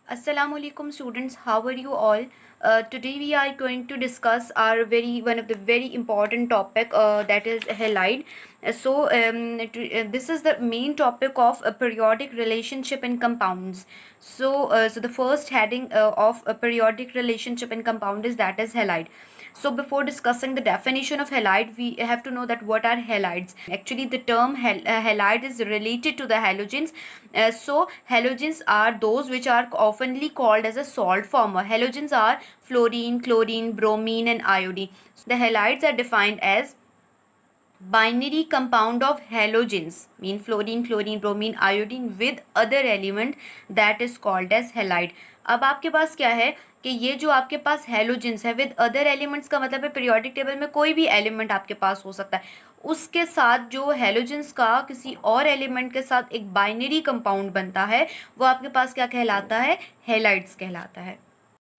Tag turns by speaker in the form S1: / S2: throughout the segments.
S1: Assalamualaikum students, how are you all? Today we are going to discuss our one of the very important topic, that is halide. This is the main topic of a periodic relationship in compounds. So the first heading of a periodic relationship in compound is that is halide. So before discussing the definition of halide, we have to know that what are halides. Actually, the term halide is related to the halogens. So halogens are those which are oftenly called as a salt former. Halogens are fluorine, chlorine, bromine and iodine. So the halides are defined as binary compound of halogens, mean fluorine, chlorine, bromine, iodine with other element, that is called as halide. अब आपके पास क्या है कि ये जो आपके पास halogens है with other elements का मतलब है पीरियोडिक टेबल में कोई भी एलिमेंट आपके पास हो सकता है, उसके साथ जो हेलोजेंस का किसी और एलिमेंट के साथ एक बाइनरी कंपाउंड बनता है वो आपके पास क्या कहलाता है, हेलाइड्स कहलाता है।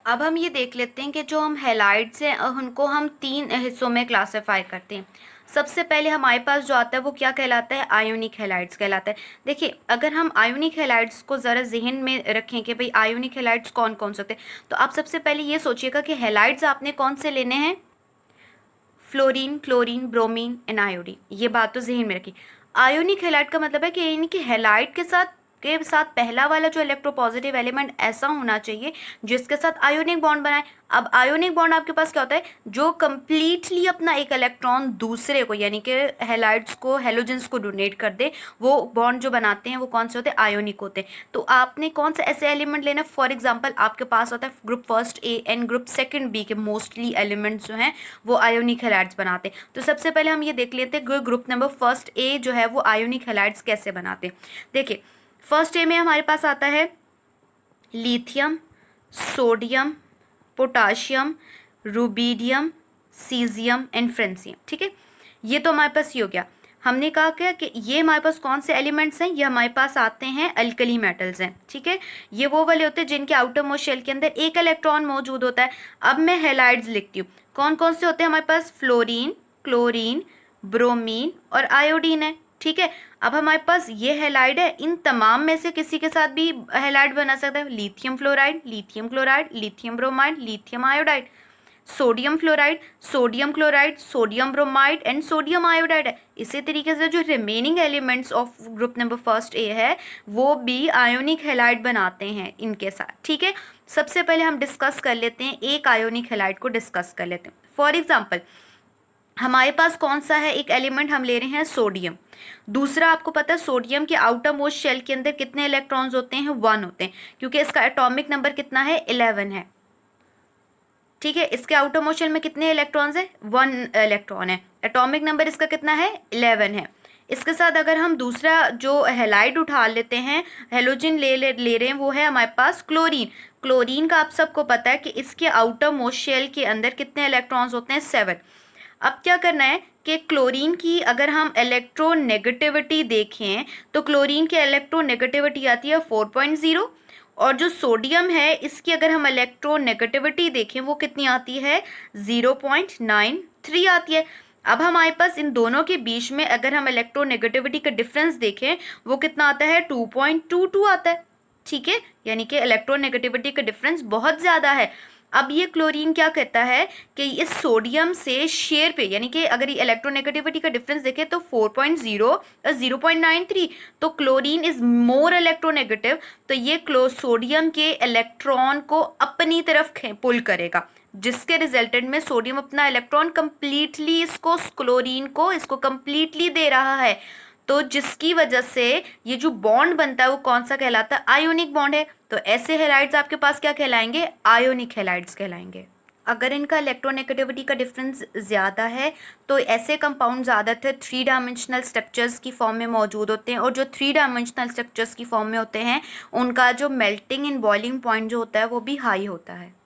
S1: अब हम ये देख लेते हैं कि जो हम हेलाइड्स हैं उनको हम तीन हिस्सों में क्लासिफाई करते हैं। सबसे पहले हमारे पास जो आता है वो क्या कहलाता है, आयोनिक हेलाइड्स कहलाता है। देखिए, अगर हम आयोनिक हेलाइड्स को ज़रा जहन में रखें कि भाई आयोनिक हेलाइड्स कौन कौन से होते हैं, तो आप सबसे पहले ये सोचिएगा कि हेलाइड्स आपने कौन से लेने हैं, fluorine, chlorine, bromine and iodine. ये बात तो जहन में रखिए। आयोनिक हेलाइड का मतलब है कि यानी कि हेलाइड के साथ पहला वाला जो इलेक्ट्रोपॉजिटिव एलिमेंट ऐसा होना चाहिए जिसके साथ आयोनिक बॉन्ड बनाए। अब आयोनिक बॉन्ड आपके पास क्या होता है, जो कंप्लीटली अपना एक इलेक्ट्रॉन दूसरे को यानी कि हेलाइड्स को, हेलोजेंस को डोनेट कर दे, वो बॉन्ड जो बनाते हैं वो कौन से होते हैं, आयोनिक होते हैं। तो आपने कौन से ऐसे एलिमेंट लेना, फॉर एग्जाम्पल आपके पास होता है group first A and group second B के मोस्टली एलिमेंट्स जो हैं वो आयोनिक हेलाइड्स बनाते हैं। तो सबसे पहले हम ये देख लेते हैं ग्रुप नंबर फर्स्ट ए जो है वो आयोनिक हेलाइड्स कैसे बनाते हैं। देखिए, फर्स्ट ए में हमारे पास आता है lithium, sodium, potassium, rubidium, caesium and francium. ठीक है, ये तो हमारे पास ये हो गया। हमने कहा क्या कि ये हमारे पास कौन से एलिमेंट्स हैं, ये हमारे पास आते हैं अल्कली मेटल्स हैं। ठीक है, ये वो वाले होते हैं जिनके आउटर मोस्ट शेल के अंदर एक इलेक्ट्रॉन मौजूद होता है। अब मैं हेलाइड्स लिखती हूँ, कौन कौन से होते हैं हमारे पास, फ्लोरीन, क्लोरीन, ब्रोमीन और आयोडीन है। ठीक है, अब हमारे पास ये हेलाइड है, इन तमाम में से किसी के साथ भी हेलाइड बना सकता है। Lithium fluoride, lithium chloride, lithium bromide, lithium iodide, sodium fluoride, sodium chloride, sodium bromide and sodium iodide है। इसी तरीके से जो remaining elements of group number first A है वो भी आयोनिक हेलाइड बनाते हैं इनके साथ। ठीक है, सबसे पहले हम डिस्कस कर लेते हैं, एक आयोनिक हेलाइड को डिस्कस कर लेते हैं। फॉर एग्जाम्पल हमारे पास कौन सा है, एक एलिमेंट हम ले रहे हैं सोडियम। दूसरा, आपको पता है सोडियम के आउटर मोस्ट शेल के अंदर कितने इलेक्ट्रॉन्स होते हैं, 1 होते हैं, क्योंकि इसका एटॉमिक नंबर कितना है, 11 है। ठीक है, इसके आउटर मोस्ट शेल में कितने इलेक्ट्रॉन्स है, 1 इलेक्ट्रॉन है। एटॉमिक नंबर इसका कितना है, 11 है। इसके साथ अगर हम दूसरा जो हेलाइड उठा लेते हैं, हेलोजन ले रहे हैं, वो है हमारे पास क्लोरीन। क्लोरीन का आप सबको पता है कि इसके आउटर मोस्ट शेल के अंदर कितने इलेक्ट्रॉन्स होते हैं, 7। अब क्या करना है कि क्लोरीन की अगर हम इलेक्ट्रोनेगेटिविटी देखें तो क्लोरीन की इलेक्ट्रोनेगेटिविटी आती है 4.0, और जो सोडियम है इसकी अगर हम इलेक्ट्रोनेगेटिविटी देखें वो कितनी आती है, 0.93 आती है। अब हमारे पास इन दोनों के बीच में अगर हम इलेक्ट्रोनेगेटिविटी का डिफरेंस देखें वो कितना आता है, 2.22 आता है। ठीक है, यानी कि इलेक्ट्रोनेगेटिविटी का डिफरेंस बहुत ज़्यादा है। अब ये क्लोरीन क्या कहता है कि इस सोडियम से शेयर पे, यानी कि अगर ये इलेक्ट्रोनेगेटिविटी का डिफरेंस देखें तो 4.0 और 0.93, तो क्लोरीन इज मोर इलेक्ट्रोनेगेटिव, तो ये सोडियम के इलेक्ट्रॉन को अपनी तरफ पुल करेगा, जिसके रिजल्टेंट में सोडियम अपना इलेक्ट्रॉन कंप्लीटली इसको, क्लोरीन को इसको कंप्लीटली दे रहा है। तो जिसकी वजह से ये जो बॉन्ड बनता है वो कौन सा कहलाता है, आयोनिक बॉन्ड है। तो ऐसे हेलाइड्स आपके पास क्या कहलाएंगे, आयोनिक हेलाइड्स कहलाएंगे। अगर इनका इलेक्ट्रोनेगेटिविटी का डिफरेंस ज़्यादा है तो ऐसे कंपाउंड ज़्यादातर 3 डायमेंशनल स्ट्रक्चर्स की फॉर्म में मौजूद होते हैं, और जो 3 डायमेंशनल स्ट्रक्चर्स की फॉर्म में होते हैं उनका जो मेल्टिंग एंड बॉइलिंग पॉइंट जो होता है वो भी हाई होता है।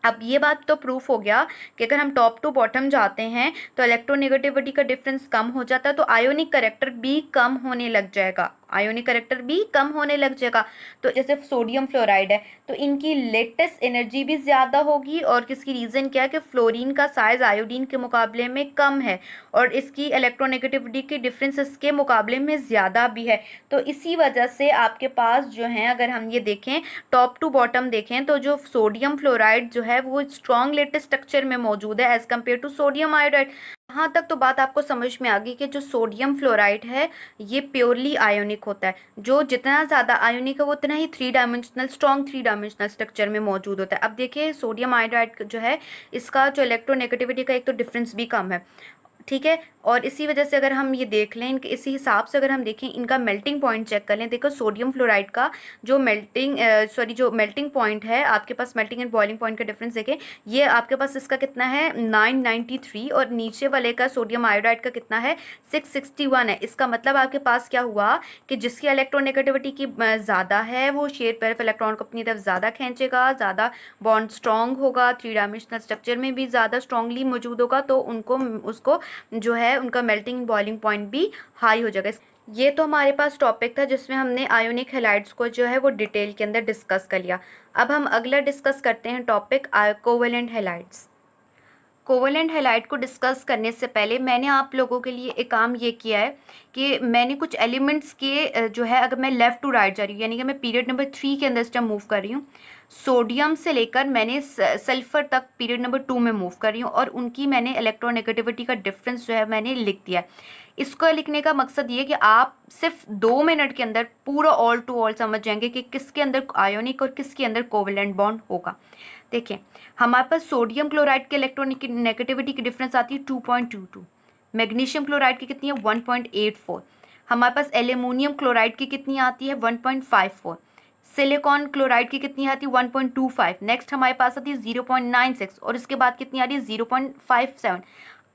S1: अब ये बात तो प्रूफ हो गया कि अगर हम टॉप टू बॉटम जाते हैं तो इलेक्ट्रोनेगेटिविटी का डिफरेंस कम हो जाता है, तो आयोनिक कैरेक्टर भी कम होने लग जाएगा। आयोनिक करेक्टर भी कम होने लग जाएगा। तो जैसे सोडियम फ्लोराइड है तो इनकी लेटेस्ट एनर्जी भी ज़्यादा होगी, और किसकी रीज़न क्या है कि फ्लोरीन का साइज आयोडीन के मुकाबले में कम है और इसकी इलेक्ट्रोनेगेटिविटी की डिफरेंस इसके मुकाबले में ज़्यादा भी है। तो इसी वजह से आपके पास जो है, अगर हम ये देखें टॉप टू बॉटम देखें, तो जो सोडियम फ्लोराइड जो है वो स्ट्रॉन्ग लेटेस्ट स्ट्रक्चर में मौजूद है as compared to sodium iodide. यहाँ तक तो बात आपको समझ में आ गई कि जो सोडियम फ्लोराइड है ये प्योरली आयोनिक होता है। जो जितना ज़्यादा आयोनिक है वो उतना ही स्ट्रॉन्ग थ्री डायमेंशनल स्ट्रक्चर में मौजूद होता है। अब देखिए सोडियम आयोडाइड जो है इसका जो इलेक्ट्रोनेगेटिविटी का एक तो डिफरेंस भी कम है, ठीक है। और इसी वजह से अगर हम ये देख लें, इनके इसी हिसाब से अगर हम देखें इनका मेल्टिंग पॉइंट चेक कर लें, देखो सोडियम फ्लोराइड का जो मेल्टिंग पॉइंट है आपके पास, मेल्टिंग एंड बॉइलिंग पॉइंट का डिफरेंस देखें, ये आपके पास इसका कितना है 993, और नीचे वाले का सोडियम आयोडाइड का कितना है 661 है। इसका मतलब आपके पास क्या हुआ कि जिसकी इलेक्ट्रोनेगेटिविटी की ज़्यादा है वो शेयर पेयर ऑफ इलेक्ट्रॉन को अपनी तरफ ज़्यादा खींचेगा, ज़्यादा बॉन्ड स्ट्रॉन्ग होगा, थ्री डायमेंशनल स्ट्रक्चर में भी ज़्यादा स्ट्रॉन्गली मौजूद होगा, तो उसको जो है उनका मेल्टिंग बॉइलिंग पॉइंट भी हाई हो जाएगा। ये तो हमारे पास टॉपिक था जिसमें हमने आयोनिक हैलाइड्स को जो है वो डिटेल के अंदर डिस्कस कर लिया। अब हम अगला डिस्कस करते हैं topic covalent halides. Covalent halide को डिस्कस करने से पहले मैंने आप लोगों के लिए एक काम ये किया है कि मैंने कुछ एलिमेंट्स के जो है, अगर मैं लेफ़्ट टू राइट जा रही हूँ यानी कि मैं पीरियड नंबर 3 के अंदर से मूव कर रही हूँ, सोडियम से लेकर मैंने सल्फर तक पीरियड नंबर 2 में मूव कर रही हूँ, और उनकी मैंने इलेक्ट्रोनेगेटिविटी का डिफरेंस जो है मैंने लिख दिया है। इसको लिखने का मकसद ये कि आप सिर्फ 2 मिनट के अंदर पूरा ऑल टू ऑल समझ जाएंगे कि किसके अंदर आयोनिक और किसके अंदर कोवेलेंट बॉन्ड होगा। देखिए हमारे पास सोडियम क्लोराइड के इलेक्ट्रोनेगेटिविटी की डिफरेंस आती है 2.22, मैग्नीशियम क्लोराइड की कितनी है 1.84, हमारे पास एल्यूमिनियम क्लोराइड की कितनी आती है 1.54, सिलिकॉन क्लोराइड की कितनी आती है 1.25, नेक्स्ट हमारे पास आती है 0.96, और इसके बाद कितनी आ रही है 0.57।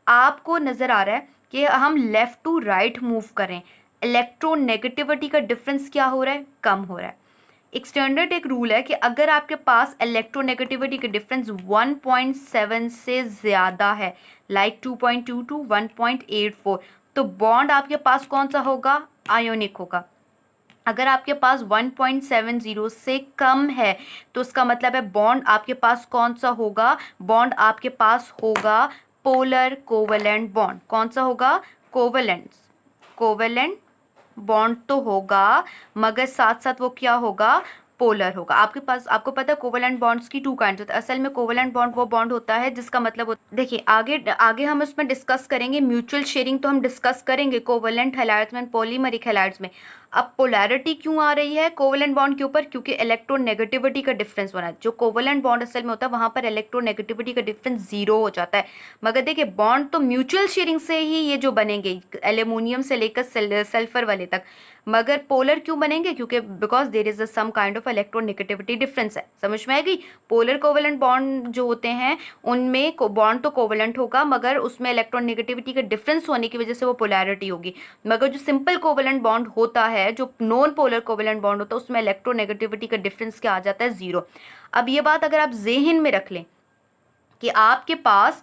S1: आपको नज़र आ रहा है कि हम लेफ़्ट टू राइट मूव करें, इलेक्ट्रोनेगेटिविटी का डिफरेंस क्या हो रहा है, कम हो रहा है। एक स्टैंडर्ड एक रूल है कि अगर आपके पास इलेक्ट्रोनेगेटिविटी का डिफरेंस 1.7 से ज़्यादा है, लाइक 2.22 1.84, तो बॉन्ड आपके पास कौन सा होगा, आयोनिक होगा। अगर आपके पास 1.70 से कम है तो उसका मतलब है बॉन्ड आपके पास कौन सा होगा, बॉन्ड आपके पास होगा पोलर कोवेलेंट बॉन्ड। कौन सा होगा, कोवेलेंट बॉन्ड तो होगा, मगर साथ साथ वो क्या होगा, पोलर होगा। आपके पास, आपको पता है कोवेलेंट बॉन्ड्स की 2 काइंड्स होते हैं। असल में कोवेलेंट बॉन्ड वो बॉन्ड होता है जिसका मतलब देखिए आगे हम उसमें डिस्कस करेंगे म्यूचुअल शेयरिंग, तो हम डिस्कस करेंगे कोवेलेंट हैलाइड्स में, पॉलीमरिक हैलाइड्स में। अब पोलैरिटी क्यों आ रही है कोवेलेंट बॉन्ड के ऊपर, क्योंकि इलेक्ट्रोनेगेटिविटी का डिफरेंस बना है। जो कोवेलेंट बॉन्ड असल में होता है वहां पर इलेक्ट्रोनेगेटिविटी का डिफरेंस 0 हो जाता है, मगर देखिए बॉन्ड तो म्यूचुअल शेयरिंग से ही ये जो बनेंगे एल्यूमिनियम से लेकर सल्फर वाले तक, मगर पोलर क्यों बनेंगे, क्योंकि because there is some kind of electronegativity difference है। समझ में आएगी। पोलर कोवेलेंट बॉन्ड जो होते हैं उनमें बॉन्ड तो कोवेलेंट होगा मगर उसमें इलेक्ट्रोनेगेटिविटी का डिफरेंस होने की वजह से वो पोलैरिटी होगी, मगर जो सिंपल कोवेलेंट बॉन्ड होता है, जो नॉन पोलर कोवेलेंट बॉन्ड होता है, उसमें इलेक्ट्रोनेगेटिविटी का डिफरेंस क्या आ जाता है, 0। अब ये बात अगर आप ज़हन में रख लें कि आपके पास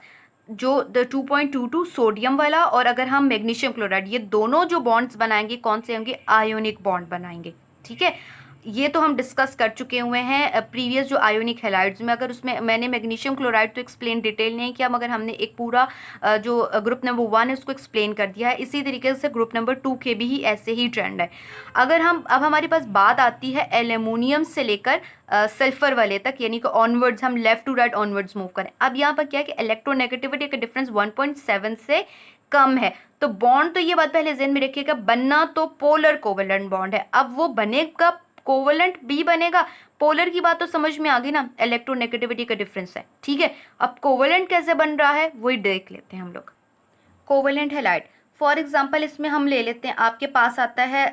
S1: जो 2.22 सोडियम वाला और अगर हम मैग्नीशियम क्लोराइड, ये दोनों जो बॉन्ड्स बनाएंगे कौन से होंगे, आयोनिक बॉन्ड बनाएंगे। ठीक है, ये तो हम डिस्कस कर चुके हुए हैं प्रीवियस जो आयोनिक हैलाइड्स में। अगर उसमें मैंने मैग्नीशियम क्लोराइड तो एक्सप्लेन डिटेल नहीं किया, मगर हमने एक पूरा जो ग्रुप नंबर 1 है उसको एक्सप्लेन कर दिया है। इसी तरीके से ग्रुप नंबर 2 के भी ही ऐसे ही ट्रेंड है। अगर हम अब हमारे पास बात आती है एल्यूमिनियम से लेकर सल्फर वाले तक, यानी कि ऑनवर्ड्स, हम left to right onwards move करें। अब यहाँ पर क्या है कि इलेक्ट्रोनेगेटिविटी का डिफरेंस 1.7 से कम है, तो बॉन्ड तो ये बात पहले ज़हन में रखिएगा, बनना तो पोलर कोवेलेंट बॉन्ड है। अब वो बनेगा कोवेलेंट भी बनेगा, पोलर की बात तो समझ में आ गई ना, इलेक्ट्रोनेगेटिविटी का डिफरेंस है। ठीक है, अब कोवेलेंट कैसे बन रहा है वही देख लेते हैं हम लोग। कोवेलेंट हैलाइड फॉर एग्जांपल इसमें हम ले लेते हैं, आपके पास आता है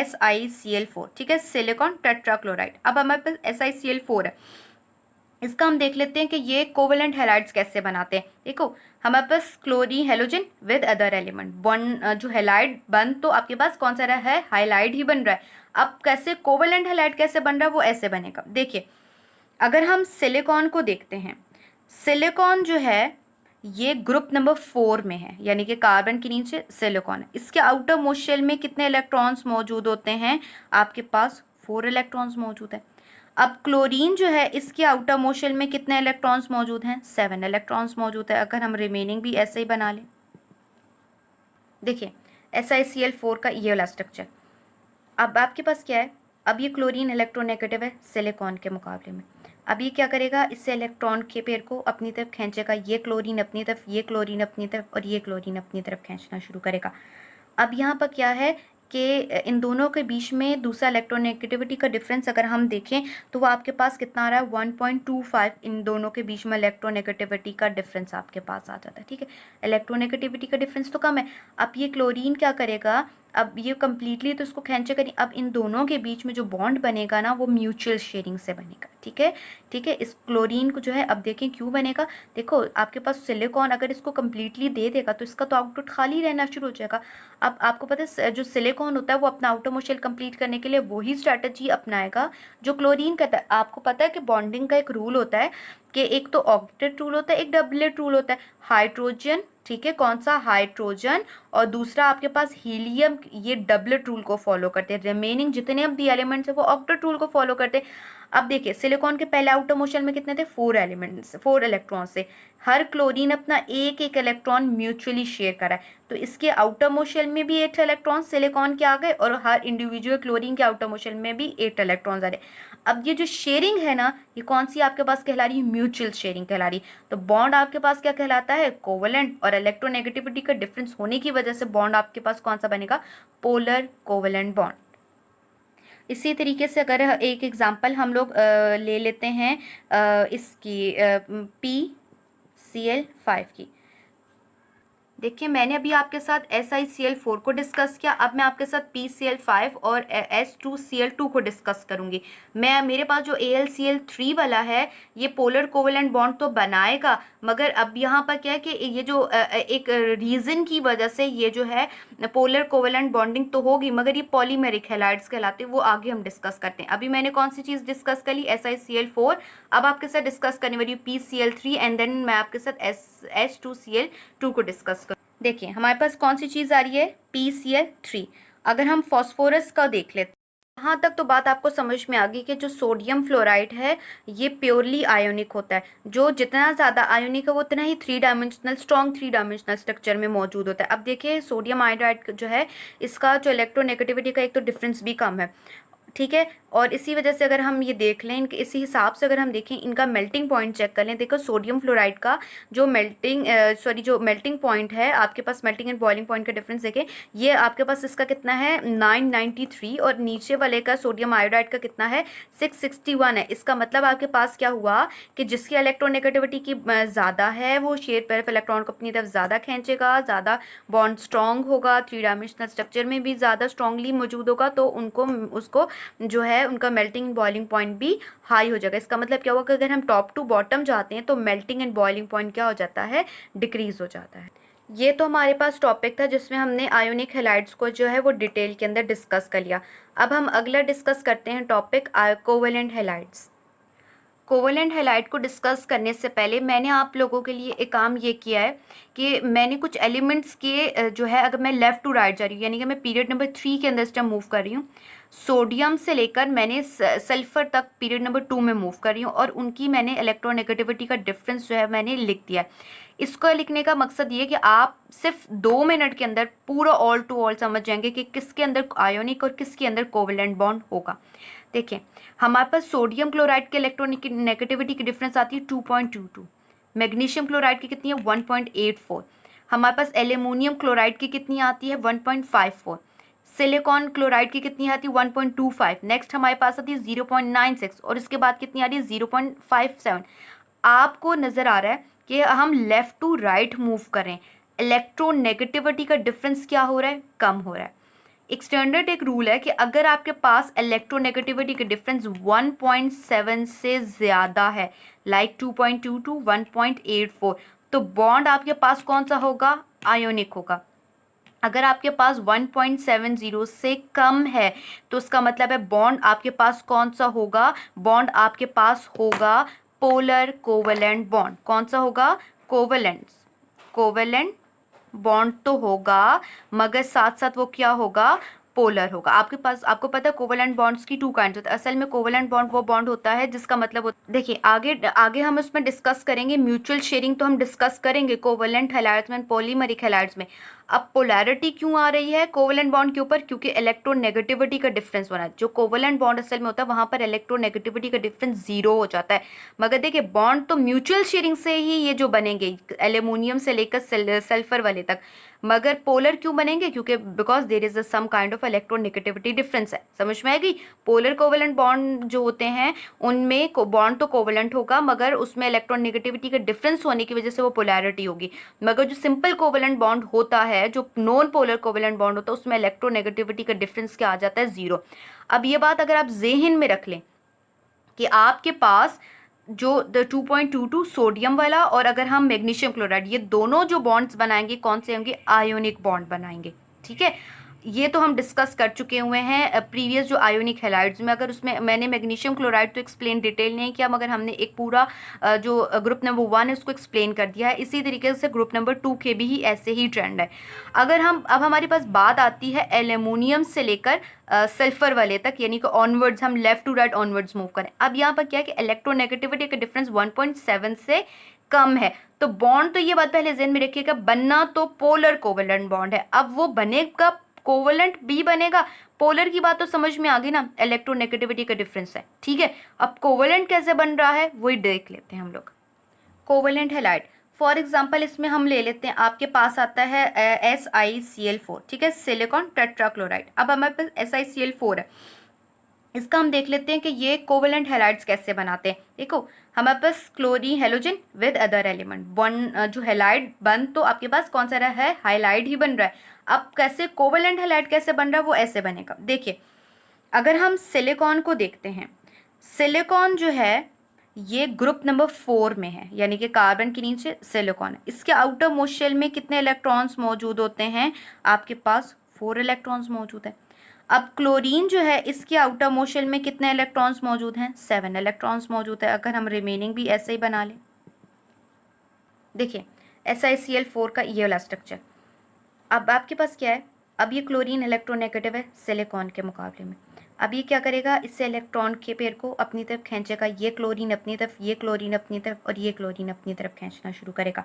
S1: SiCl4, ठीक है, सिलिकॉन टेट्राक्लोराइड। अब हमारे पास SiCl4 है, इसका हम देख लेते हैं कि ये कोवेलेंट हैलाइड्स कैसे बनाते हैं। देखो हमारे पास chlorine halogen with other element bond, जो हैलाइड बन तो आपके पास कौन सा रहा है, हाइलाइड ही बन रहा है। अब कैसे कोवेलेंट हैलाइड कैसे बन रहा है, वो ऐसे बनेगा। देखिए अगर हम सिलिकॉन को देखते हैं, सिलिकॉन जो है ये ग्रुप नंबर 4 में है, यानी कि कार्बन के नीचे सिलिकॉन है। इसके आउटर मोस्ट शेल में कितने इलेक्ट्रॉन्स मौजूद होते हैं? आपके पास 4 इलेक्ट्रॉन्स मौजूद है। अब क्लोरीन जो है इसके आउटर मोस्ट शेल में कितने इलेक्ट्रॉन्स मौजूद हैं? 7 इलेक्ट्रॉन्स मौजूद है। अगर हम रिमेनिंग भी ऐसे ही बना लें, देखिए SiCl4 का ये वाला स्ट्रक्चर। अब आपके पास क्या है? अब ये क्लोरीन इलेक्ट्रोनेगेटिव है सिलिकॉन के मुकाबले में। अब ये क्या करेगा? इससे इलेक्ट्रॉन के पेयर को अपनी तरफ खींचेगा, ये क्लोरीन अपनी तरफ, ये क्लोरीन अपनी तरफ और ये क्लोरीन अपनी तरफ खींचना शुरू करेगा। अब यहाँ पर क्या है कि इन दोनों के बीच में दूसरा इलेक्ट्रोनेगेटिविटी का डिफरेंस अगर हम देखें तो वो आपके पास कितना आ रहा है? 1.25। इन दोनों के बीच में इलेक्ट्रोनेगेटिविटी का डिफरेंस आपके पास आ जाता है। ठीक है, इलेक्ट्रोनेगेटिविटी का डिफरेंस तो कम है। अब ये क्लोरीन क्या करेगा? अब ये कम्प्लीटली तो इसको खींचेगा नहीं। अब इन दोनों के बीच में जो बॉन्ड बनेगा ना, वो म्यूचुअल शेयरिंग से बनेगा। ठीक है, ठीक है। इस क्लोरीन को जो है, अब देखें क्यों बनेगा। देखो आपके पास सिलिकॉन अगर इसको कम्प्लीटली दे देगा तो इसका तो आउटपुट खाली रहना शुरू हो जाएगा। अब आपको पता है जो सिलिकॉन होता है वो अपना आउटर मोस्ट शेल कंप्लीट करने के लिए वही स्ट्रैटेजी अपनाएगा जो क्लोरीन करता है। आपको पता है कि बॉन्डिंग का एक रूल होता है कि एक तो ऑक्टेट रूल होता है, एक डबलेट रूल होता है। हाइड्रोजन, ठीक है, कौन सा? हाइड्रोजन, और दूसरा आपके पास हीलियम, ये डबलेट रूल को फॉलो करते हैं। रिमेनिंग जितने भी एलिमेंट्स है वो ऑक्टेट रूल को फॉलो करते हैं। अब देखिए सिलिकॉन के पहले आउटर मोस्ट शेल में कितने थे? 4 एलिमेंट्स, 4 इलेक्ट्रॉन से हर क्लोरीन अपना एक एक इलेक्ट्रॉन म्यूचुअली शेयर करा है। तो इसके आउटर मोस्ट शेल में भी 8 इलेक्ट्रॉन सिलिकॉन के आ गए और हर इंडिविजुअल क्लोरीन के आउटर मोस्ट शेल में भी 8 इलेक्ट्रॉन्स आ रहे। अब ये जो शेयरिंग है ना, ये कौन सी आपके पास कहला रही है? म्यूचुअल शेयरिंग कहला रही है। तो बॉन्ड आपके पास क्या कहलाता है? कोवेलेंट। और इलेक्ट्रोनेगेटिविटी का डिफरेंस होने की वजह से बॉन्ड आपके पास कौन सा बनेगा? Polar covalent bond. इसी तरीके से अगर एक एग्जांपल हम लोग ले लेते हैं इसकी PCl5 की। देखिए मैंने अभी आपके साथ SiCl4 को डिस्कस किया, अब मैं आपके साथ PCl5 और S2Cl2 को डिस्कस करूंगी। मेरे पास जो AlCl3 वाला है ये पोलर कोवेलेंट बॉन्ड तो बनाएगा, मगर अब यहाँ पर क्या है कि ये जो एक रीज़न की वजह से ये जो है पोलर कोवेलेंट बॉन्डिंग तो होगी, मगर ये पॉलीमेरिक हैलाइड्स कहलाते हैं, वो आगे हम डिस्कस करते हैं। अभी मैंने कौन सी चीज़ डिस्कस कर ली? SiCl4। अब आपके साथ डिस्कस करने वाली हूँ PCl3 एंड देन मैं आपके साथ S2Cl2 को डिस्कस। देखिए हमारे पास कौन सी चीज़ आ रही है? PCl3। अगर हम फॉस्फोरस का देख लेते हैं, यहाँ तक तो बात आपको समझ में आ गई कि जो सोडियम फ्लोराइड है ये प्योरली आयोनिक होता है। जो जितना ज़्यादा आयोनिक है वो उतना ही 3 डायमेंशनल, स्ट्रॉन्ग 3 डायमेंशनल स्ट्रक्चर में मौजूद होता है। अब देखिए सोडियम आयोडाइड जो है इसका जो इलेक्ट्रोनेगेटिविटी का एक तो डिफरेंस भी कम है, ठीक है। और इसी वजह से अगर हम ये देख लें, इसी हिसाब से अगर हम देखें इनका मेल्टिंग पॉइंट चेक कर लें। देखो सोडियम फ्लोराइड का जो मेल्टिंग पॉइंट है आपके पास, मेल्टिंग एंड बॉइलिंग पॉइंट का डिफरेंस देखें, ये आपके पास इसका कितना है? 993। और नीचे वाले का सोडियम आयोडाइड का कितना है? 661 है। इसका मतलब आपके पास क्या हुआ कि जिसकी इलेक्ट्रोनेगेटिविटी की ज़्यादा है वो शेयर पेयर इलेक्ट्रॉन को अपनी तरफ ज़्यादा खींचेगा, ज़्यादा बॉन्ड स्ट्रॉन्ग होगा, 3 डायमेंशनल स्ट्रक्चर में भी ज़्यादा स्ट्रॉन्गली मौजूद होगा, तो उसको जो है उनका मेल्टिंग एंड बॉइलिंग पॉइंट भी हाई हो जाएगा। इसका मतलब क्या हुआ कि अगर हम टॉप टू बॉटम जाते हैं तो मेल्टिंग एंड बॉइलिंग पॉइंट क्या हो जाता है? डिक्रीज हो जाता है। ये तो हमारे पास टॉपिक था जिसमें हमने आयोनिक हैलाइड्स को जो है वो डिटेल के अंदर डिस्कस कर लिया। अब हम अगला डिस्कस करते हैं topic covalent halides. Covalent halide को डिस्कस करने से पहले मैंने आप लोगों के लिए एक काम ये किया है कि मैंने कुछ एलिमेंट्स के जो है, अगर मैं लेफ़्ट टू राइट जा रही हूँ, यानी कि मैं पीरियड नंबर 3 के अंदर इस टाइम मूव कर रही हूँ, सोडियम से लेकर मैंने सल्फर तक पीरियड नंबर 2 में मूव कर रही हूँ, और उनकी मैंने इलेक्ट्रोनेगेटिविटी का डिफरेंस जो है मैंने लिख दिया है। इसको लिखने का मकसद ये है कि आप सिर्फ 2 मिनट के अंदर पूरा ऑल टू ऑल समझ जाएंगे कि किसके अंदर आयोनिक और किसके अंदर कोवेलेंट बॉन्ड होगा। देखिए हमारे पास सोडियम क्लोराइड के इलेक्ट्रोनेगेटिविटी की डिफरेंस आती है 2.22, मैग्नीशियम क्लोराइड की कितनी है? 1.84। हमारे पास एल्यूमिनियम क्लोराइड की कितनी आती है? 1.54। सिलिकॉन क्लोराइड की कितनी आती है? 1.25। नेक्स्ट हमारे पास आती है 0.96, और इसके बाद कितनी आ रही है? 0.57। आपको नज़र आ रहा है कि हम लेफ़्ट टू राइट मूव करें, इलेक्ट्रोनेगेटिविटी का डिफरेंस क्या हो रहा है? कम हो रहा है। एक स्टैंडर्ड एक रूल है कि अगर आपके पास इलेक्ट्रोनेगेटिविटी के डिफरेंस 1.7 से ज़्यादा है, लाइक 2.22, 1.84, तो बॉन्ड आपके पास कौन सा होगा? आयोनिक होगा। अगर आपके पास 1.70 से कम है तो उसका मतलब है बॉन्ड आपके पास कौन सा होगा? बॉन्ड आपके पास होगा पोलर कोवेलेंट बॉन्ड। कौन सा होगा? कोवेलेंट। कोवेलेंट बॉन्ड तो होगा, मगर साथ साथ वो क्या होगा, पोलर होगा। आपके पास, आपको पता है कोवेलेंट बॉन्ड्स की टू काइंड होता है। असल में कोवेलेंट बॉन्ड वो बॉन्ड होता है जिसका मतलब देखिए आगे आगे हम उसमें डिस्कस करेंगे, म्यूचुअल शेयरिंग तो हम डिस्कस करेंगे कोवेलेंट हैलाइड्स में, पॉलीमरिक हैलाइड्स में। अब पोलैरिटी क्यों आ रही है कोवेलेंट बॉन्ड के ऊपर, क्योंकि इलेक्ट्रोनेगेटिविटी का डिफरेंस बना है। जो कोवेलेंट बॉन्ड असल में होता है वहां पर इलेक्ट्रोनेगेटिविटी का डिफरेंस जीरो हो जाता है। मगर देखिए बॉन्ड तो म्यूचुअल शेयरिंग से ही ये जो बनेंगे, एल्यूमिनियम से लेकर सल्फर वाले तक। मगर पोलर क्यों बनेंगे, क्योंकि because there is some kind of electronegativity difference है। समझ में आएगी। पोलर कोवेलेंट बॉन्ड जो होते हैं उनमें बॉन्ड तो कोवेलेंट होगा, मगर उसमें इलेक्ट्रोनेगेटिविटी का डिफरेंस होने की वजह से वो पोलैरिटी होगी। मगर जो सिंपल कोवेलेंट बॉन्ड होता है, जो नॉन पोलर कोवेलेंट बॉन्ड होता है, उसमें इलेक्ट्रोनेगेटिविटी का डिफरेंस क्या आ जाता है, जीरो। अब ये बात अगर आप जेहन में रख लें कि आपके पास जो 2.22 सोडियम वाला और अगर हम मैग्नीशियम क्लोराइड, ये दोनों जो बॉन्ड्स बनाएंगे कौन से होंगे, आयोनिक बॉन्ड बनाएंगे। ठीक है, ये तो हम डिस्कस कर चुके हुए हैं प्रीवियस जो आयोनिक हैलाइड्स में। अगर उसमें मैंने मैग्नीशियम क्लोराइड तो एक्सप्लेन डिटेल नहीं किया, मगर हमने एक पूरा जो ग्रुप नंबर 1 है उसको एक्सप्लेन कर दिया है। इसी तरीके से ग्रुप नंबर 2 के भी ऐसे ही ट्रेंड है। अगर हम अब हमारे पास बात आती है एल्यूमिनियम से लेकर सल्फर वाले तक, यानी कि ऑनवर्ड्स, हम left to right onwards move करें। अब यहाँ पर क्या है कि इलेक्ट्रोनेगेटिविटी का डिफरेंस 1.7 से कम है, तो बॉन्ड तो ये बात पहले ज़हन में रखिएगा, बनना तो पोलर कोवेलेंट बॉन्ड है। अब वो बनेगा कोवेलेंट भी बनेगा, पोलर की बात तो समझ में आ गई ना, इलेक्ट्रोनेगेटिविटी का डिफरेंस है। ठीक है, अब कोवेलेंट कैसे बन रहा है वही देख लेते हैं हम लोग। कोवेलेंट हैलाइड, फॉर एग्जाम्पल इसमें हम ले लेते हैं, आपके पास आता है SiCl4, ठीक है, सिलिकॉन टेट्राक्लोराइड। अब हमारे पास SiCl4 है, इसका हम देख लेते हैं कि ये कोवेलेंट हैलाइड्स कैसे बनाते हैं। देखो हमारे पास chlorine halogen with other element, bond जो हैलाइड बन तो आपके पास कौन सा रहा है, हाइलाइड ही बन रहा है। अब कैसे कोवेलेंट हैलाइड कैसे बन रहा है, वो ऐसे बनेगा। देखिए अगर हम सिलिकॉन को देखते हैं, सिलिकॉन जो है ये ग्रुप नंबर 4 में है, यानी कि कार्बन के नीचे सिलिकॉन है। इसके आउटर मोस्ट शेल में कितने इलेक्ट्रॉन्स मौजूद होते हैं, आपके पास 4 इलेक्ट्रॉन्स मौजूद है। अब क्लोरीन जो है इसके आउटर मोस्ट शेल में कितने इलेक्ट्रॉन्स मौजूद हैं, 7 इलेक्ट्रॉन्स मौजूद है। अगर हम रिमेनिंग भी ऐसे ही बना लें, देखिए SiCl4 का ये वाला स्ट्रक्चर। अब आपके पास क्या है, अब ये क्लोरीन इलेक्ट्रोनेगेटिव है सिलिकॉन के मुकाबले में। अब ये क्या करेगा, इससे इलेक्ट्रॉन के पेयर को अपनी तरफ खींचेगा, ये क्लोरीन अपनी तरफ, ये क्लोरीन अपनी तरफ और ये क्लोरीन अपनी तरफ खींचना शुरू करेगा।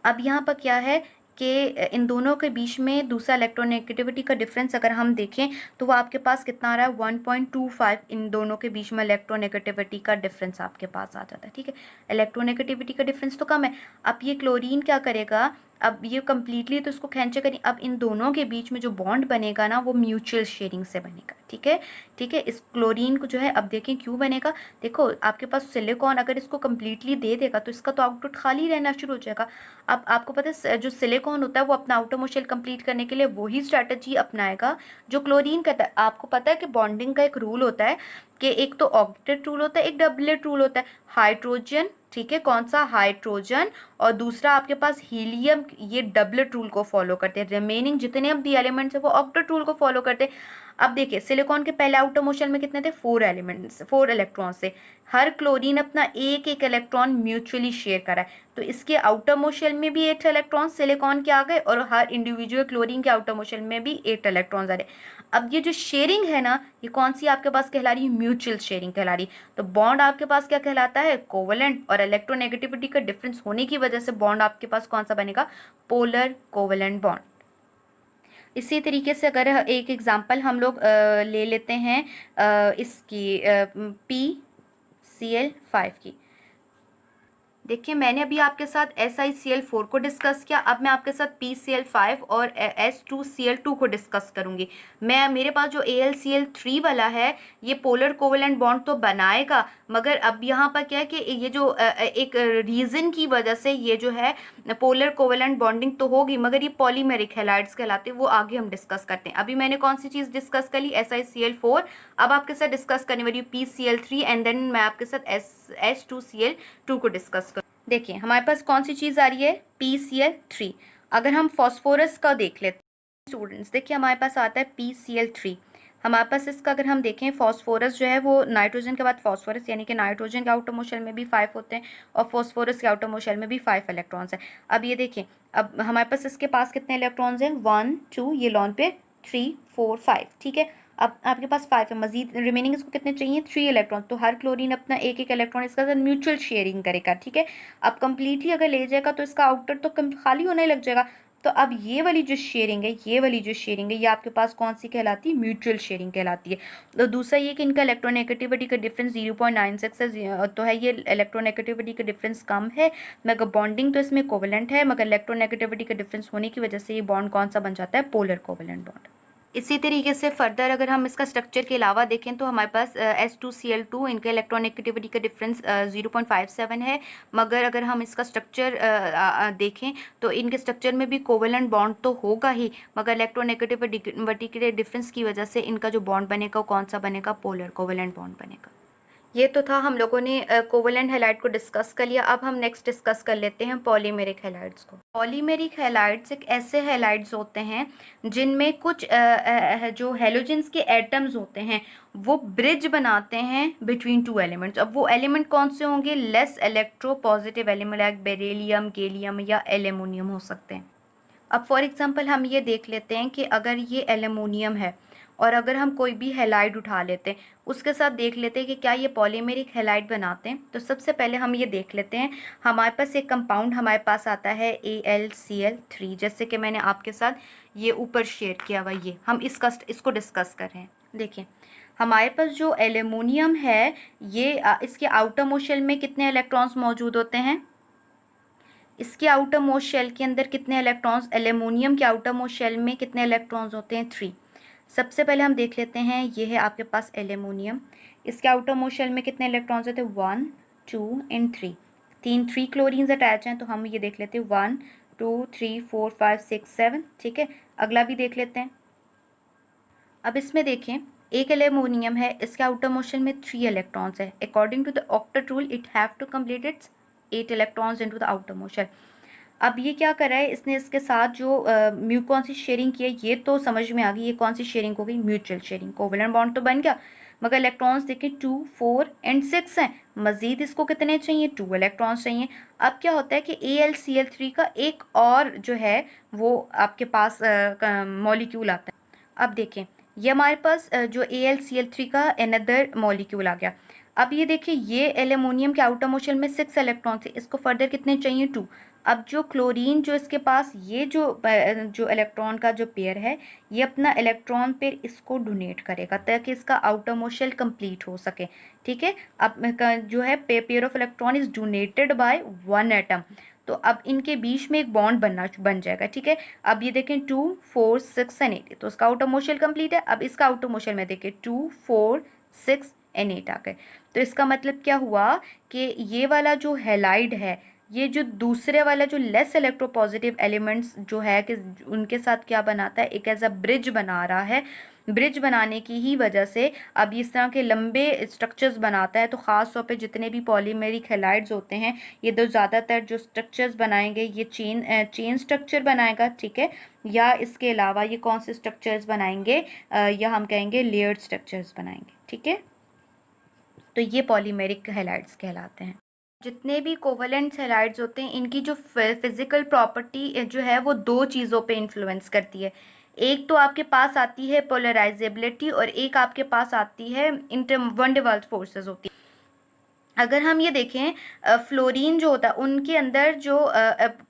S1: अब यहाँ पर क्या है कि इन दोनों के बीच में दूसरा इलेक्ट्रोनेगेटिविटी का डिफरेंस अगर हम देखें तो वो आपके पास कितना आ रहा है, 1.25। इन दोनों के बीच में इलेक्ट्रोनेगेटिविटी का डिफरेंस आपके पास आ जाता है। ठीक है, इलेक्ट्रोनेगेटिविटी का डिफरेंस तो कम है। अब ये क्लोरीन क्या करेगा, अब ये कम्प्लीटली तो इसको खींचे करें। अब इन दोनों के बीच में जो बॉन्ड बनेगा ना वो म्यूचुअल शेयरिंग से बनेगा। ठीक है, ठीक है, इस क्लोरीन को जो है, अब देखें क्यों बनेगा। देखो आपके पास सिलिकॉन अगर इसको कम्प्लीटली दे देगा तो इसका तो आउटपुट खाली रहना शुरू हो जाएगा। अब आपको पता है जो सिलिकॉन होता है वो अपना आउटर मोस्ट शेल कंप्लीट करने के लिए वही स्ट्रैटेजी अपनाएगा जो क्लोरीन करता है। आपको पता है कि बॉन्डिंग का एक रूल होता है कि एक तो ऑक्टेट रूल होता है, एक डबलेट रूल होता है। हाइड्रोजन, ठीक है, कौन सा, हाइड्रोजन, और दूसरा आपके पास हीलियम, ये डबलेट रूल को फॉलो करते हैं। रिमेनिंग जितने अब दी एलिमेंट्स है वो ऑक्टेट रूल को फॉलो करते हैं। अब देखिए सिलिकॉन के पहले आउटर मोस्ट शेल में कितने थे, 4 एलिमेंट्स, 4 इलेक्ट्रॉन से हर क्लोरीन अपना एक एक इलेक्ट्रॉन म्यूचुअली शेयर करा है, तो इसके आउटर मोस्ट शेल में भी 8 इलेक्ट्रॉन सिलिकॉन के आ गए और हर इंडिविजुअल क्लोरीन के आउटर मोस्ट शेल में भी 8 इलेक्ट्रॉन्स आ रहे। अब ये जो शेयरिंग है ना, ये कौन सी आपके पास कहला रही है, म्यूचुअल शेयरिंग कहला रही। तो बॉन्ड आपके पास क्या कहलाता है, कोवेलेंट, और इलेक्ट्रोनेगेटिविटी का डिफरेंस होने की वजह से बॉन्ड आपके पास कौन सा बनेगा, पोलर कोवेलेंट बॉन्ड। इसी तरीके से अगर एक एग्जांपल हम लोग ले लेते हैं इसकी PCl5 की। देखिए मैंने अभी आपके साथ SiCl4 को डिस्कस किया, अब मैं आपके साथ PCl5 और S2Cl2 को डिस्कस करूंगी। मेरे पास जो AlCl3 वाला है ये पोलर कोवेलेंट बॉन्ड तो बनाएगा, मगर अब यहाँ पर क्या है कि ये जो एक रीज़न की वजह से ये जो है पोलर कोवेलेंट बॉन्डिंग तो होगी, मगर ये पॉलीमेरिक हैलाइड्स कहलाते हैं, वो आगे हम डिस्कस करते हैं। अभी मैंने कौन सी चीज़ डिस्कस कर ली, SiCl4। अब आपके साथ डिस्कस करने वाली हूँ PCl3 एंड देन मैं आपके साथ S2Cl2 को डिस्कस। देखिए हमारे पास कौन सी चीज़ आ रही है, PCl3। अगर हम फॉस्फोरस का देख लेते हैं स्टूडेंट्स, देखिए हमारे पास आता है PCl3। हमारे पास इसका अगर हम देखें फॉस्फोरस जो है वो नाइट्रोजन के बाद फॉस्फोरस, यानी कि नाइट्रोजन के आउटर मोस्ट शेल में भी 5 होते हैं और फॉस्फोरस के आउटर मोस्ट शेल में भी 5 इलेक्ट्रॉन्स हैं। अब ये देखें, अब हमारे पास इसके पास कितने इलेक्ट्रॉन्स हैं, 1 2, ये लॉन पे 3 4 5, ठीक है। अब आपके पास 5 है, मजीद रिमेनिंग इसको कितने चाहिए, 3 इलेक्ट्रॉन। तो हर क्लोरीन अपना एक एक इलेक्ट्रॉन इसका साथ म्यूचुअल शेयरिंग करेगा, ठीक है। अब कंप्लीटली अगर ले जाएगा तो इसका आउटर तो खाली होने लग जाएगा। तो अब ये वाली जो शेयरिंग है, ये आपके पास कौन सी कहलाती है, म्यूचुअल शेयरिंग कहलाती है। तो दूसरा ये कि इनका इलेक्ट्रोनेगेटिविटी का डिफरेंस 0.96 है, तो है ये इलेक्ट्रोनेगेटिविटी का डिफरेंस कम है, मगर बॉन्डिंग तो इसमें कोवेलेंट है, मगर इलेक्ट्रोनेगेटिविटी का डिफरेंस होने की वजह से ये बॉन्ड कौन सा बन जाता है, पोलर कोवेलेंट बॉन्ड। इसी तरीके से फर्दर अगर हम इसका स्ट्रक्चर के अलावा देखें तो हमारे पास H2Cl2, इनका इलेक्ट्रोनेगेटिविटी का डिफरेंस 0.57 है, मगर अगर हम इसका स्ट्रक्चर देखें तो इनके स्ट्रक्चर में भी कोवेलेंट बॉन्ड तो होगा ही, मगर इलेक्ट्रोनेगेटिविटी के डिफरेंस की वजह से इनका जो बॉन्ड बनेगा कौन सा बनेगा, पोलर कोवेलेंट बॉन्ड बनेगा। ये तो था हम लोगों ने कोवेलेंट हैलाइड को डिस्कस कर लिया। अब हम नेक्स्ट डिस्कस कर लेते हैं पॉलीमेरिक हैलाइड्स को। पॉलीमेरिक हैलाइड्स एक ऐसे हैलाइड्स होते हैं जिनमें कुछ जो हेलोजेंस के एटम्स होते हैं वो ब्रिज बनाते हैं बिटवीन टू एलिमेंट्स। अब वो एलिमेंट कौन से होंगे, less electro positive element like beryllium, gallium या एल्यूमिनियम हो सकते हैं। अब फॉर एग्जांपल हम ये देख लेते हैं कि अगर ये एल्यूमिनियम है और अगर हम कोई भी हैलाइड उठा लेते हैं उसके साथ देख लेते हैं कि क्या ये पॉलीमेरिक हैलाइड बनाते हैं। तो सबसे पहले हम ये देख लेते हैं, हमारे पास एक कंपाउंड हमारे पास आता है AlCl3, जैसे कि मैंने आपके साथ ये ऊपर शेयर किया हुआ, ये हम इसको डिस्कस कर रहे हैं। देखिए हमारे पास जो एल्यूमिनियम है ये इसके आउटर मोस्ट शेल में कितने इलेक्ट्रॉन्स मौजूद होते हैं, इसके आउटर मोस्ट शेल के अंदर कितने इलेक्ट्रॉन्स, एल्यूमिनियम के आउटर मोस्ट शेल में कितने इलेक्ट्रॉन्स होते हैं, 3। सबसे पहले हम देख लेते हैं, ये है आपके पास एल्यूमिनियम, इसके आउटर मोस्ट शेल में कितने इलेक्ट्रॉन्स होते हैं, 1 2 एंड 3, 3 क्लोरीन्स अटैच हैं। तो हम ये देख लेते हैं 1 2 3 4 5 6 7, ठीक है। अगला भी देख लेते हैं। अब इसमें देखें एक एल्यूमिनियम है, इसके आउटर मोस्ट शेल में 3 इलेक्ट्रॉन्स है। According to the octet rule it have to complete its 8 electrons into the outer most shell. अब ये क्या कर रहा है, इसने इसके साथ जो कौन सी शेयरिंग की है ये तो समझ में आ गई, ये कौन सी शेयरिंग हो गई, म्यूचुअल शेयरिंग। कोवेलेंट बॉन्ड तो बन गया, मगर इलेक्ट्रॉन्स देखें 2 4 एंड 6 हैं, मजीद इसको कितने चाहिए, 2 इलेक्ट्रॉन्स चाहिए। अब क्या होता है कि AlCl3 का एक और जो है वो आपके पास मॉलिक्यूल आता है। अब देखें ये हमारे पास जो AlCl3 का अनदर मॉलिक्यूल आ गया। अब ये देखिए ये एल्यूमिनियम के आउटर मोस्ट शेल में 6 इलेक्ट्रॉन थे, इसको फर्दर कितने चाहिए, 2। अब जो क्लोरीन जो इसके पास ये जो इलेक्ट्रॉन का जो पेयर है ये अपना इलेक्ट्रॉन पेयर इसको डोनेट करेगा ताकि इसका आउटर मोस्ट शेल कंप्लीट हो सके, ठीक है। अब जो है pair of electron is donated bye 1 atom, तो अब इनके बीच में एक बॉन्ड बन जाएगा, ठीक है। अब ये देखें 2 4 6 एंड 8, तो उसका आउटर मोस्ट शेल कंप्लीट है। अब इसका आउटर मोस्ट शेल में देखें 2 4 6 एंड 8 आ गए। तो इसका मतलब क्या हुआ कि ये वाला जो हैलाइड है, ये जो दूसरे वाला जो लेस इलेक्ट्रोपॉजिटिव एलिमेंट्स जो है कि उनके साथ क्या बनाता है, एक एज अ ब्रिज बना रहा है। ब्रिज बनाने की ही वजह से अब इस तरह के लंबे स्ट्रक्चर्स बनाता है। तो ख़ास तौर पे जितने भी पॉलीमेरिक हैलाइड्स होते हैं ये तो ज़्यादातर जो स्ट्रक्चर्स बनाएंगे ये चेन स्ट्रक्चर बनाएगा, ठीक है, या इसके अलावा ये कौन से स्ट्रक्चर्स बनाएंगे, या हम कहेंगे लेयर्ड स्ट्रक्चर्स बनाएंगे, ठीक है। तो ये पॉलीमेरिक हैलाइड्स कहलाते हैं। जितने भी कोवेलेंट हैलाइड्स होते हैं इनकी जो फिजिकल प्रॉपर्टी जो है वो 2 चीज़ों पे इन्फ्लुएंस करती है। एक तो आपके पास आती है पोलराइजेबिलिटी और एक आपके पास आती है वन डी वाल्स फोर्सेस होती है। अगर हम ये देखें फ्लोरीन जो होता है उनके अंदर जो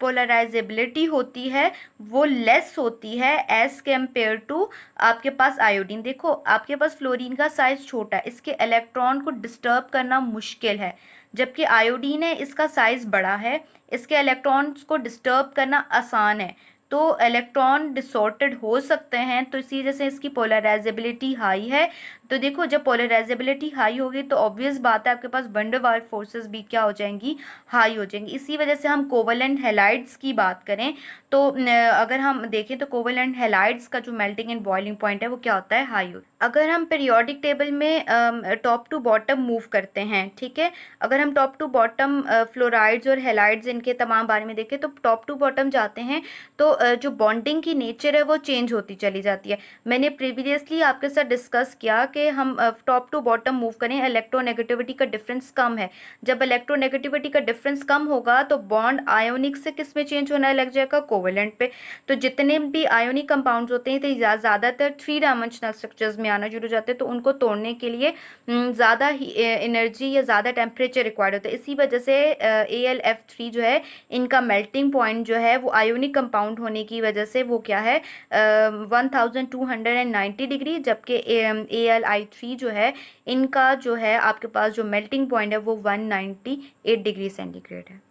S1: पोलराइजेबिलिटी होती है वो लेस होती है एज कम्पेयर टू आपके पास आयोडीन। देखो आपके पास फ्लोरीन का साइज़ छोटा है, इसके इलेक्ट्रॉन को डिस्टर्ब करना मुश्किल है, जबकि आयोडीन है इसका साइज़ बड़ा है, इसके इलेक्ट्रॉन्स को डिस्टर्ब करना आसान है, तो इलेक्ट्रॉन डिसऑर्टेड हो सकते हैं। तो इसी वजह से इसकी पोलराइजेबिलिटी हाई है। तो देखो जब पोलराइजेबिलिटी हाई होगी तो ऑब्वियस बात है आपके पास वंडर वाल फोर्सेस भी क्या हो जाएंगी, हाई हो जाएंगी। इसी वजह से हम कोवेलेंट हैलाइड्स की बात करें तो अगर हम देखें तो कोवेलेंट हैलाइड्स का जो मेल्टिंग एंड बॉइलिंग पॉइंट है वो क्या होता है, हाई होता है। अगर हम पीरियोडिक टेबल में टॉप टू बॉटम मूव करते हैं, ठीक है, अगर हम टॉप टू बॉटम फ्लोराइड्स और हेलाइड्स इनके तमाम बारे में देखें तो टॉप टू बॉटम जाते हैं तो जो बॉन्डिंग की नेचर है वो चेंज होती चली जाती है। मैंने प्रीवियसली आपके साथ डिस्कस किया कि हम टॉप टू बॉटम मूव करें, इलेक्ट्रोनेगेटिविटी का डिफरेंस कम है। जब इलेक्ट्रोनेगेटिविटी का डिफरेंस कम होगा तो बॉन्ड आयोनिक से किस में चेंज होना लग जाएगा, कोवेलेंट पे। तो जितने भी आयोनिक कंपाउंड्स होते हैं तो ज़्यादातर 3 डायमेंशनल स्ट्रक्चर्स में आना शुरू हो जाते हैं, तो उनको तोड़ने के लिए ज़्यादा ही एनर्जी या ज़्यादा टेम्परेचर रिक्वायर्ड होता है। इसी वजह से AlF3 जो है, इनका मेल्टिंग पॉइंट जो है वो आयोनिक कंपाउंड होने की वजह से वो क्या है 1290 डिग्री, जबकि AlI3 जो है इनका जो है आपके पास जो मेल्टिंग पॉइंट है वो 198 डिग्री सेंटीग्रेड है।